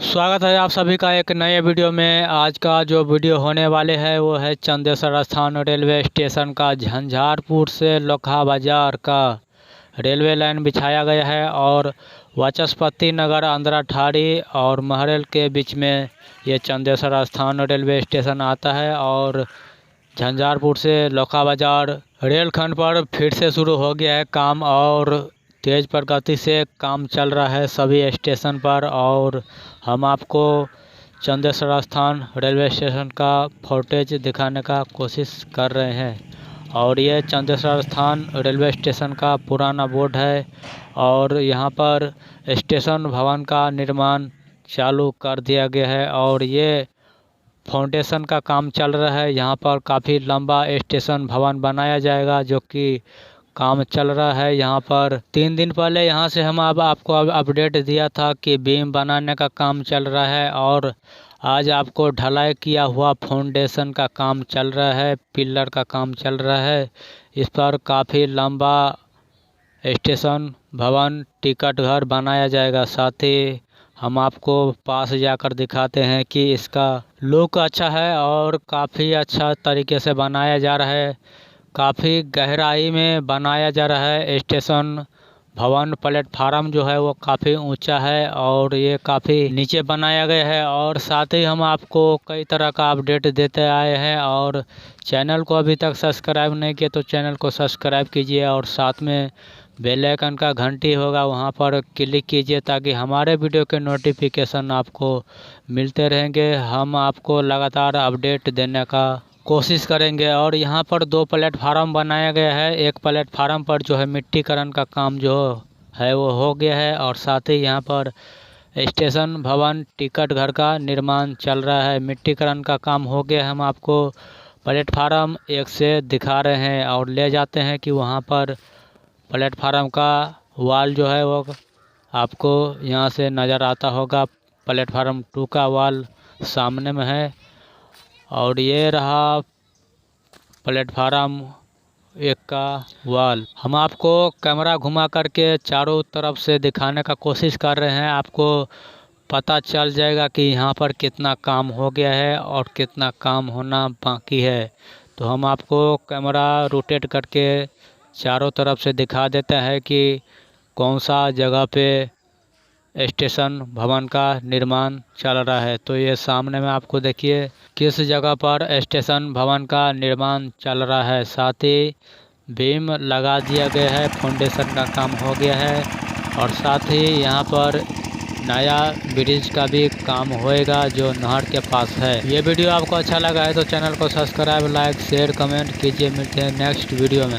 स्वागत है आप सभी का एक नए वीडियो में। आज का जो वीडियो होने वाले है वो है चंदेश्वर स्थान रेलवे स्टेशन का। झंझारपुर से लोखा बाजार का रेलवे लाइन बिछाया गया है और वाचस्पति नगर, अंधरा ठाड़ी और महरल के बीच में ये चंदेश्वर स्थान रेलवे स्टेशन आता है। और झंझारपुर से लोखा बाजार रेलखंड पर फिर से शुरू हो गया है काम और तेज प्रगति से काम चल रहा है सभी स्टेशन पर। और हम आपको चंदेश्वर स्थान रेलवे स्टेशन का फुटेज दिखाने का कोशिश कर रहे हैं। और ये चंदेश्वर स्थान रेलवे स्टेशन का पुराना बोर्ड है और यहाँ पर स्टेशन भवन का निर्माण चालू कर दिया गया है और ये फाउंडेशन का काम चल रहा है। यहाँ पर काफ़ी लंबा स्टेशन भवन बनाया जाएगा जो कि काम चल रहा है। यहाँ पर 3 दिन पहले यहाँ से हम आपको अपडेट दिया था कि बीम बनाने का काम चल रहा है और आज आपको ढलाई किया हुआ फाउंडेशन का काम चल रहा है, पिलर का काम चल रहा है। इस पर काफ़ी लंबा स्टेशन भवन टिकट घर बनाया जाएगा। साथ ही हम आपको पास जाकर दिखाते हैं कि इसका लुक अच्छा है और काफ़ी अच्छा तरीके से बनाया जा रहा है। काफ़ी गहराई में बनाया जा रहा है स्टेशन भवन। प्लेटफार्म जो है वो काफ़ी ऊंचा है और ये काफ़ी नीचे बनाया गया है। और साथ ही हम आपको कई तरह का अपडेट देते आए हैं और चैनल को अभी तक सब्सक्राइब नहीं किए तो चैनल को सब्सक्राइब कीजिए और साथ में बेल आइकन का घंटी होगा वहां पर क्लिक कीजिए ताकि हमारे वीडियो के नोटिफिकेशन आपको मिलते रहेंगे। हम आपको लगातार अपडेट देने का कोशिश करेंगे। और यहाँ पर 2 प्लेटफार्म बनाया गया है। एक प्लेटफार्म पर जो है मिट्टीकरण का काम जो है वो हो गया है और साथ ही यहाँ पर स्टेशन भवन टिकट घर का निर्माण चल रहा है। मिट्टीकरण का काम हो गया। हम आपको प्लेटफार्म 1 से दिखा रहे हैं और ले जाते हैं कि वहाँ पर प्लेटफार्म का वाल जो है वो आपको यहाँ से नज़र आता होगा। प्लेटफार्म 2 का वाल सामने में है और ये रहा प्लेटफार्म 1 का वाल। हम आपको कैमरा घुमा करके चारों तरफ से दिखाने का कोशिश कर रहे हैं। आपको पता चल जाएगा कि यहाँ पर कितना काम हो गया है और कितना काम होना बाकी है। तो हम आपको कैमरा रोटेट करके चारों तरफ से दिखा देते हैं कि कौन सा जगह पे स्टेशन भवन का निर्माण चल रहा है। तो ये सामने में आपको देखिए किस जगह पर स्टेशन भवन का निर्माण चल रहा है। साथ ही बीम लगा दिया गया है, फाउंडेशन का काम हो गया है और साथ ही यहाँ पर नया ब्रिज का भी काम होएगा जो नहर के पास है। ये वीडियो आपको अच्छा लगा है तो चैनल को सब्सक्राइब, लाइक, शेयर, कमेंट कीजिए। मिलते हैं नेक्स्ट वीडियो में।